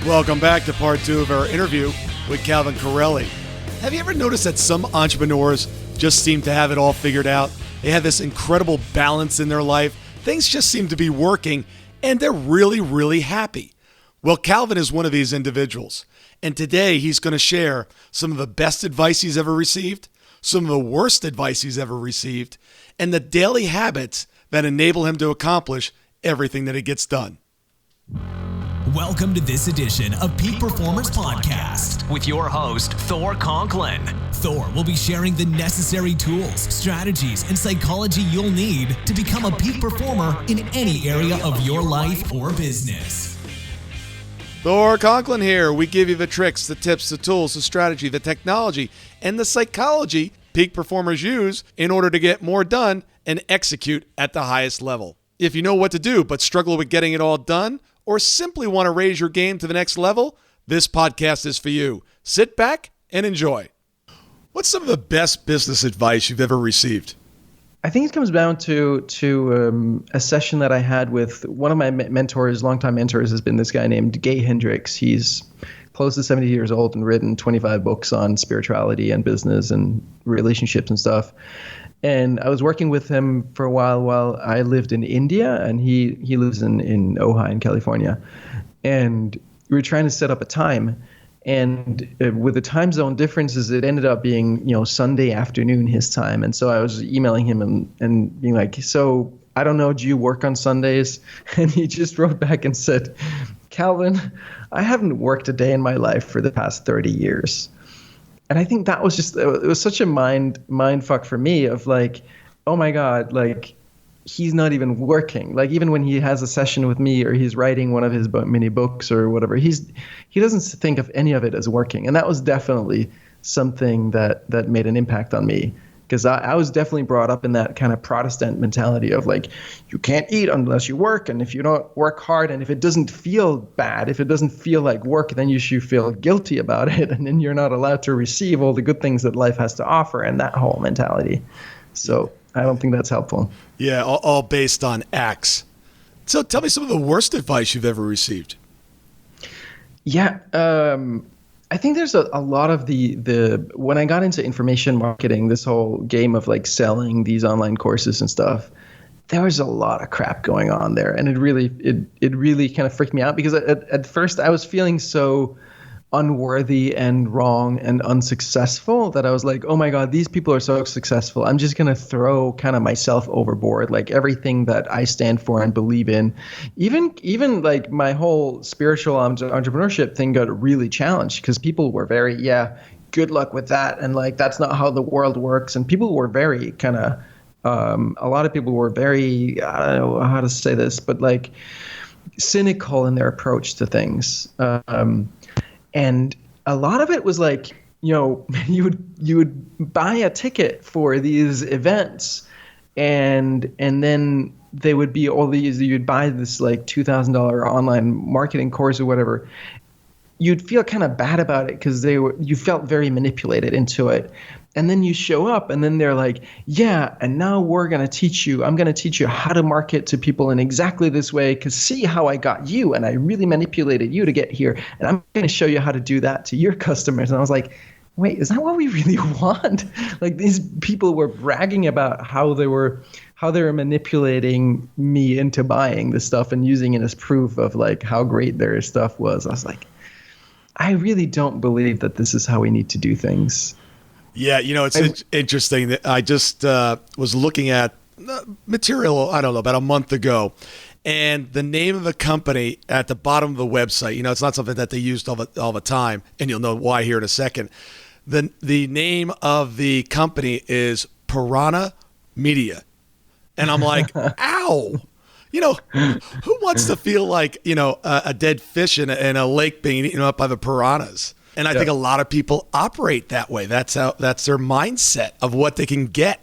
Welcome back to part 2 of our interview with Calvin Correli. Have you ever noticed that some entrepreneurs just seem to have it all figured out? They have this incredible balance in their life. Things just seem to be working, and they're really, really happy. Well, Calvin is one of these individuals, and today he's going to share some of the best advice he's ever received, some of the worst advice he's ever received, and the daily habits that enable him to accomplish everything that he gets done. Welcome to this edition of Peak Performers Podcast with your host, Thor Conklin. Thor will be sharing the necessary tools, strategies, and psychology you'll need to become a peak performer in any area of your life or business. Thor Conklin here. We give you the tricks, the tips, the tools, the strategy, the technology, and the psychology peak performers use in order to get more done and execute at the highest level. If you know what to do but struggle with getting it all done, or simply want to raise your game to the next level, this podcast is for you. Sit back and enjoy. What's some of the best business advice you've ever received? I think it comes down to a session that I had with one of my mentors, longtime mentors, has been this guy named Gay Hendricks. He's close to 70 years old and written 25 books on spirituality and business and relationships and stuff. And I was working with him for a while I lived in India, and he lives in Ojai in California. And we were trying to set up a time. And with the time zone differences, it ended up being, Sunday afternoon his time. And so I was emailing him and being like, so I don't know, do you work on Sundays? And he just wrote back and said, Calvin, I haven't worked a day in my life for the past 30 years. And I think that was it was such a mind fuck for me of like, oh my God, like he's not even working. Like even when he has a session with me or he's writing one of his mini books or whatever, he doesn't think of any of it as working. And that was definitely something that made an impact on me. Because I was definitely brought up in that kind of Protestant mentality of like, you can't eat unless you work. And if you don't work hard and if it doesn't feel bad, if it doesn't feel like work, then you should feel guilty about it. And then you're not allowed to receive all the good things that life has to offer and that whole mentality. So I don't think that's helpful. Yeah, all based on acts. So tell me some of the worst advice you've ever received. Yeah. I think there's a lot of the when I got into information marketing, this whole game of like selling these online courses and stuff, there was a lot of crap going on there. And it really kind of freaked me out because at first I was feeling so unworthy and wrong and unsuccessful that I was like, oh my God, these people are so successful. I'm just going to throw kind of myself overboard, like everything that I stand for and believe in. Even like my whole spiritual entrepreneurship thing got really challenged because people were very, good luck with that. And like, that's not how the world works. And people were very kind of, a lot of people were very, I don't know how to say this, but like cynical in their approach to things. And a lot of it was like, you would buy a ticket for these events and then they would be all these, you'd buy this like $2,000 online marketing course or whatever. You'd feel kind of bad about it because you felt very manipulated into it. And then you show up and then they're like, yeah, and now I'm going to teach you how to market to people in exactly this way because see how I got you and I really manipulated you to get here. And I'm going to show you how to do that to your customers. And I was like, wait, is that what we really want? Like these people were bragging about how they were manipulating me into buying this stuff and using it as proof of like how great their stuff was. I was like, I really don't believe that this is how we need to do things. Yeah, it's interesting that I just was looking at material, I don't know, about a month ago, and the name of the company at the bottom of the website, it's not something that they used all the time, and you'll know why here in a second. The name of the company is Piranha Media. And I'm like, ow! Who wants to feel like, a dead fish in a lake being eaten up by the piranhas? And I think a lot of people operate that way. That's their mindset of what they can get,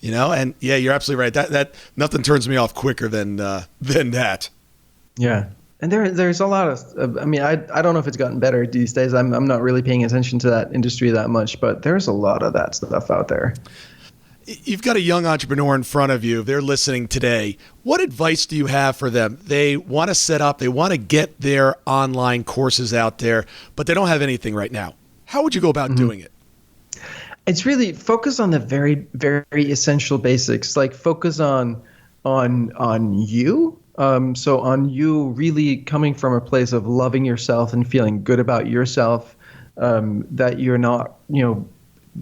And yeah, you're absolutely right. That nothing turns me off quicker than that. Yeah, and there's a lot of. I don't know if it's gotten better these days. I'm not really paying attention to that industry that much, but there's a lot of that stuff out there. You've got a young entrepreneur in front of you. They're listening today. What advice do you have for them? They want to set up, they want to get their online courses out there, but they don't have anything right now. How would you go about doing it? It's really focus on the very, very essential basics. Like focus on you. So on you really coming from a place of loving yourself and feeling good about yourself, that you're not,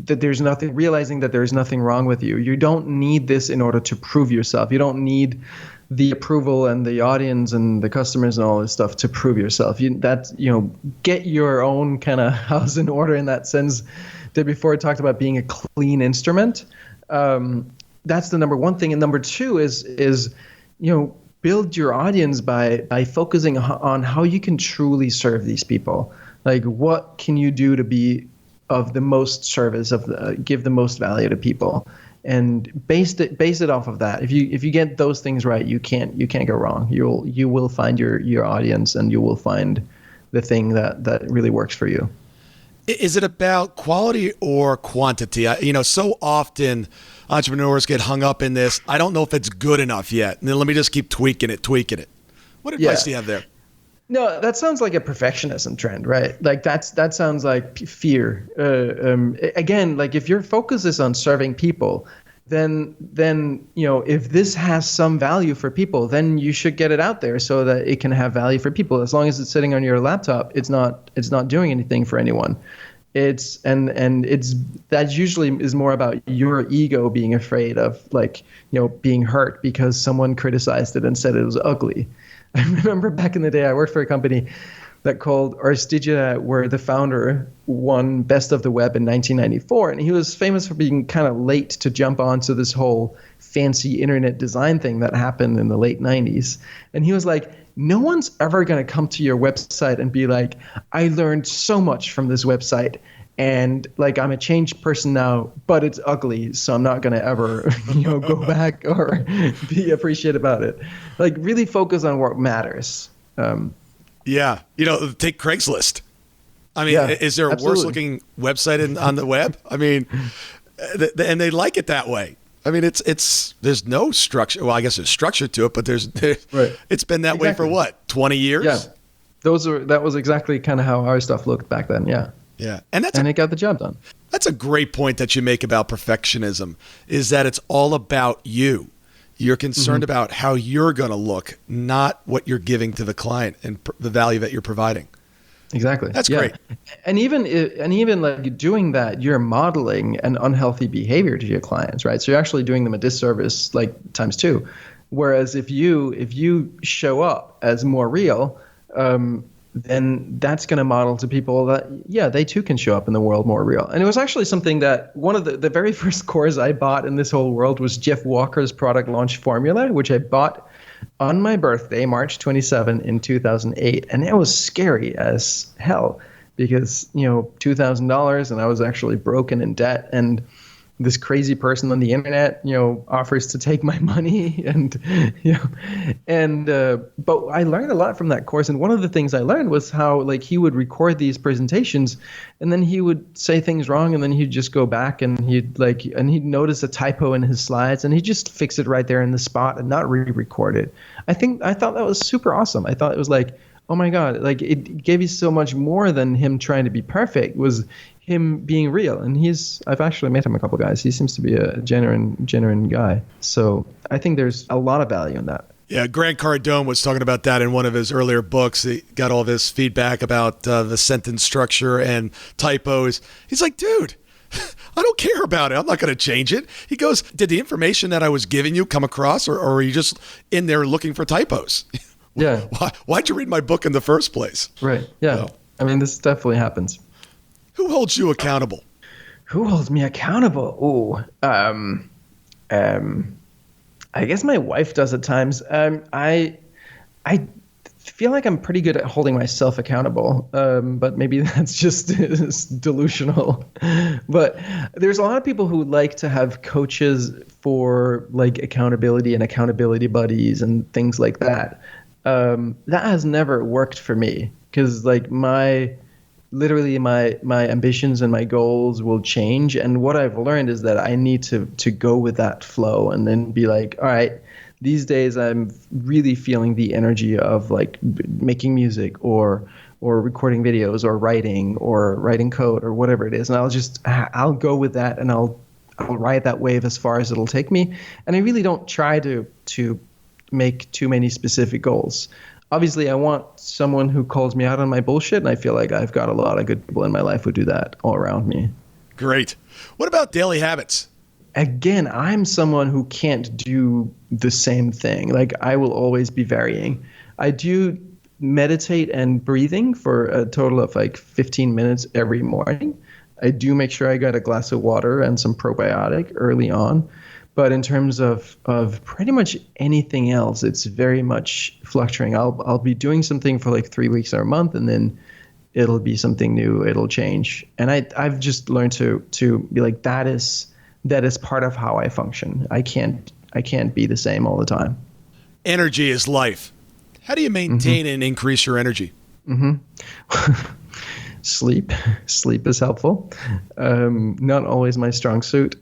that there's nothing, realizing that there's nothing wrong with you. You don't need this in order to prove yourself. You don't need the approval and the audience and the customers and all this stuff to prove yourself. Get your own kind of house in order in that sense. That before I talked about being a clean instrument. That's the number one thing. And number two is build your audience by focusing on how you can truly serve these people. Like, what can you do to be of the most service, give the most value to people, and base it off of that. If you get those things right, you can't go wrong. You will find your audience, and you will find the thing that really works for you. Is it about quality or quantity? So often entrepreneurs get hung up in this. I don't know if it's good enough yet. And then let me just keep tweaking it. What advice do you have there? No, that sounds like a perfectionism trend, right? Like that sounds like fear. Again, like if your focus is on serving people, then if this has some value for people, then you should get it out there so that it can have value for people. As long as it's sitting on your laptop, it's not doing anything for anyone. It's that usually is more about your ego being afraid of being hurt because someone criticized it and said it was ugly. I remember back in the day, I worked for a company that called Arstigia, where the founder won Best of the Web in 1994. And he was famous for being kind of late to jump onto this whole fancy internet design thing that happened in the late 90s. And he was like, no one's ever going to come to your website and be like, I learned so much from this website. And I'm a changed person now, but it's ugly, so I'm not going to ever, go back or be appreciative about it. Like, really focus on what matters. Take Craigslist. I mean, is there a worse looking website on the web? I mean, and they like it that way. I mean, there's no structure. Well, I guess there's structure to it, but right. It's been that way for what, 20 years? Yeah, that was exactly kind of how our stuff looked back then. Yeah. Yeah. And it got the job done. That's a great point that you make about perfectionism, is that it's all about you. You're concerned about how you're going to look, not what you're giving to the client and the value that you're providing. Exactly. That's great. And even like doing that, you're modeling an unhealthy behavior to your clients, right? So you're actually doing them a disservice, like times two. Whereas if you show up as more real, then that's going to model to people that, they too can show up in the world more real. And it was actually something that one of the very first course I bought in this whole world was Jeff Walker's product launch formula, which I bought on my birthday, March 27 in 2008. And it was scary as hell because, $2,000 and I was actually broken in debt. And this crazy person on the internet, offers to take my money but I learned a lot from that course. And one of the things I learned was how he would record these presentations and then he would say things wrong and then he'd just go back and he'd notice a typo in his slides and he'd just fix it right there in the spot and not re-record it. I thought that was super awesome. I thought it was oh my God, it gave you so much more than him trying to be perfect. Was him being real. And I've actually met him a couple guys. He seems to be a genuine guy. So I think there's a lot of value in that. Yeah, Grant Cardone was talking about that in one of his earlier books. He got all this feedback about the sentence structure and typos. He's like, dude, I don't care about it. I'm not going to change it. He goes, did the information that I was giving you come across or are you just in there looking for typos? Yeah. Why'd you read my book in the first place? Right. Yeah. Well, I mean, this definitely happens. Who holds you accountable? Who holds me accountable? I guess my wife does at times. I feel like I'm pretty good at holding myself accountable, but maybe that's just delusional. But there's a lot of people who like to have coaches for accountability and accountability buddies and things like that. That has never worked for me because literally my ambitions and my goals will change. And what I've learned is that I need to go with that flow and then be like, all right, these days I'm really feeling the energy of like making music or recording videos or writing code or whatever it is. And I'll go with that, and I'll ride that wave as far as it'll take me. And I really don't try to make too many specific goals. Obviously, I want someone who calls me out on my bullshit, and I feel like I've got a lot of good people in my life who do that all around me. Great. What about daily habits? Again, I'm someone who can't do the same thing. Like, I will always be varying. I do meditate and breathing for a total of like 15 minutes every morning. I do make sure I got a glass of water and some probiotic early on. But in terms of pretty much anything else, it's very much fluctuating. I'll be doing something for like 3 weeks or a month, and then it'll be something new. It'll change. And I've just learned to be like, that is part of how I function. I can't be the same all the time. Energy is life. How do you maintain and increase your energy? Sleep is helpful. Not always my strong suit.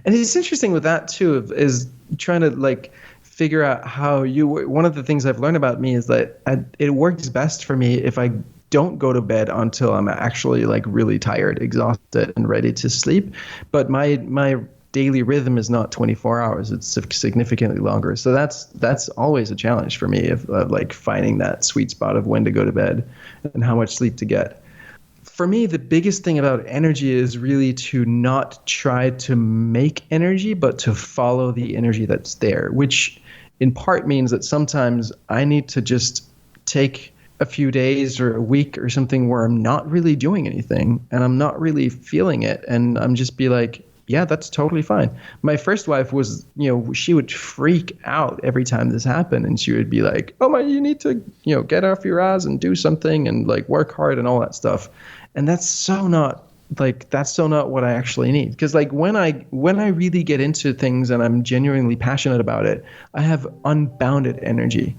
And it's interesting with that too, is trying to like figure out how one of the things I've learned about me is that it works best for me if I don't go to bed until I'm actually like really tired, exhausted, and ready to sleep. But my daily rhythm is not 24 hours. It's significantly longer. So that's always a challenge for me of like finding that sweet spot of when to go to bed and how much sleep to get. For me, the biggest thing about energy is really to not try to make energy, but to follow the energy that's there, which in part means that sometimes I need to just take a few days or a week or something where I'm not really doing anything and I'm not really feeling it. And I'm just be like, yeah, that's totally fine. My first wife was, she would freak out every time this happened. And she would be like, oh my, you need to, get off your ass and do something and like work hard and all that stuff. And that's so not what I actually need. Because like when I really get into things and I'm genuinely passionate about it, I have unbounded energy.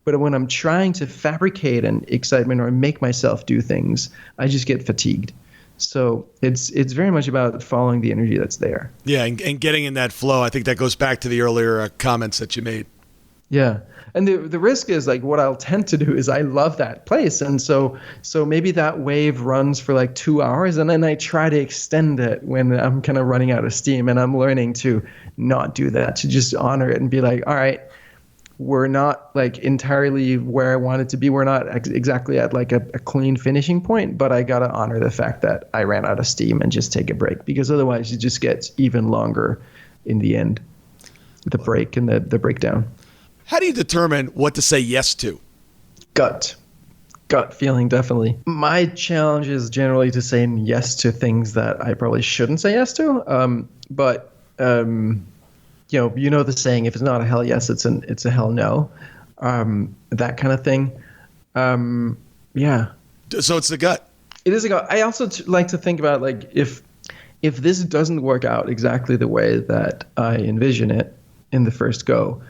But when I'm trying to fabricate an excitement or make myself do things, I just get fatigued. So it's very much about following the energy that's there. Yeah, and getting in that flow. I think that goes back to the earlier comments that you made. Yeah. And the risk is like what I'll tend to do is I love that place. And so maybe that wave runs for like 2 hours, and then I try to extend it when I'm kind of running out of steam. And I'm learning to not do that, to just honor it and be like, all right, we're not like entirely where I want it to be. We're not exactly at like a clean finishing point, but I got to honor the fact that I ran out of steam and just take a break, because otherwise it just gets even longer in the end, the break and the breakdown. How do you determine what to say yes to? Gut feeling, definitely. My challenge is generally to say yes to things that I probably shouldn't say yes to. But the saying, if it's not a hell yes, it's a hell no. That kind of thing. Yeah. So it's the gut. It is a gut. I also like to think about like if this doesn't work out exactly the way that I envision it in the first go,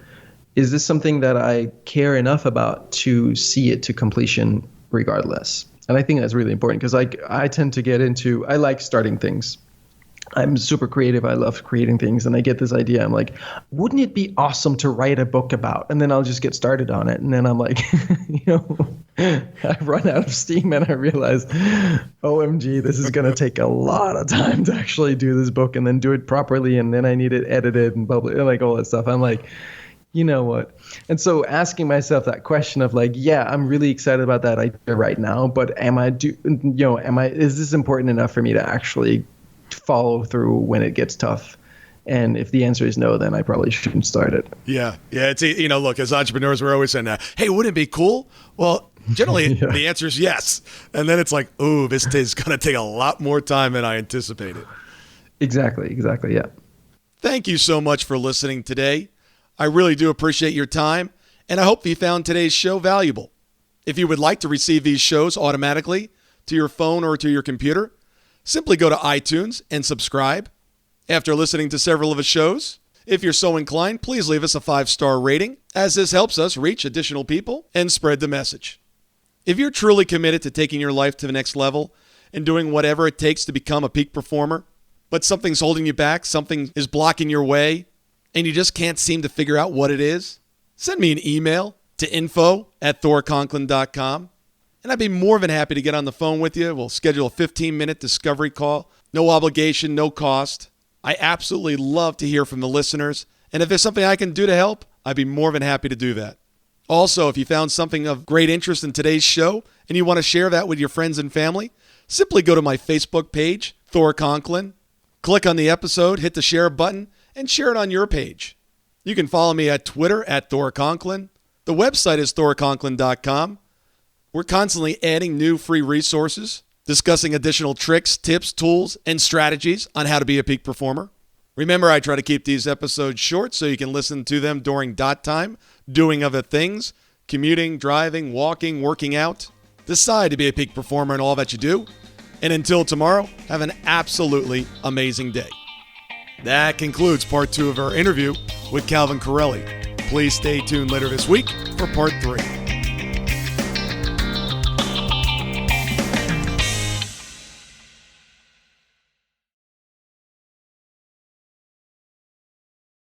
is this something that I care enough about to see it to completion regardless? And I think that's really important, because like I tend to get into, I like starting things. I'm super creative. I love creating things. And I get this idea. I'm like, wouldn't it be awesome to write a book about? And then I'll just get started on it. And then I'm like, I run out of steam and I realize, OMG, this is going to take a lot of time to actually do this book and then do it properly. And then I need it edited and published and like all that stuff. I'm like, you know what? And so asking myself that question of like, yeah, I'm really excited about that idea right now, but is this important enough for me to actually follow through when it gets tough? And if the answer is no, then I probably shouldn't start it. Yeah. It's, look, as entrepreneurs, we're always saying that, hey, wouldn't it be cool? Well, generally the answer is yes. And then it's like, ooh, this is going to take a lot more time than I anticipated. Exactly. Yeah. Thank you so much for listening today. I really do appreciate your time, and I hope you found today's show valuable. If you would like to receive these shows automatically to your phone or to your computer, simply go to iTunes and subscribe. After listening to several of the shows, if you're so inclined, please leave us a 5-star rating, as this helps us reach additional people and spread the message. If you're truly committed to taking your life to the next level and doing whatever it takes to become a peak performer, but something's holding you back, something is blocking your way, and you just can't seem to figure out what it is, send me an email to info@thorconklin.com, and I'd be more than happy to get on the phone with you. We'll schedule a 15-minute discovery call. No obligation, no cost. I absolutely love to hear from the listeners, and if there's something I can do to help, I'd be more than happy to do that. Also, if you found something of great interest in today's show and you want to share that with your friends and family, simply go to my Facebook page, Thor Conklin, click on the episode, hit the share button, and share it on your page. You can follow me at Twitter at Thor Conklin. The website is thorconklin.com. We're constantly adding new free resources, discussing additional tricks, tips, tools, and strategies on how to be a peak performer. Remember, I try to keep these episodes short so you can listen to them during dot time, doing other things, commuting, driving, walking, working out. Decide to be a peak performer in all that you do. And until tomorrow, have an absolutely amazing day. That concludes part 2 of our interview with Calvin Correli. Please stay tuned later this week for part 3.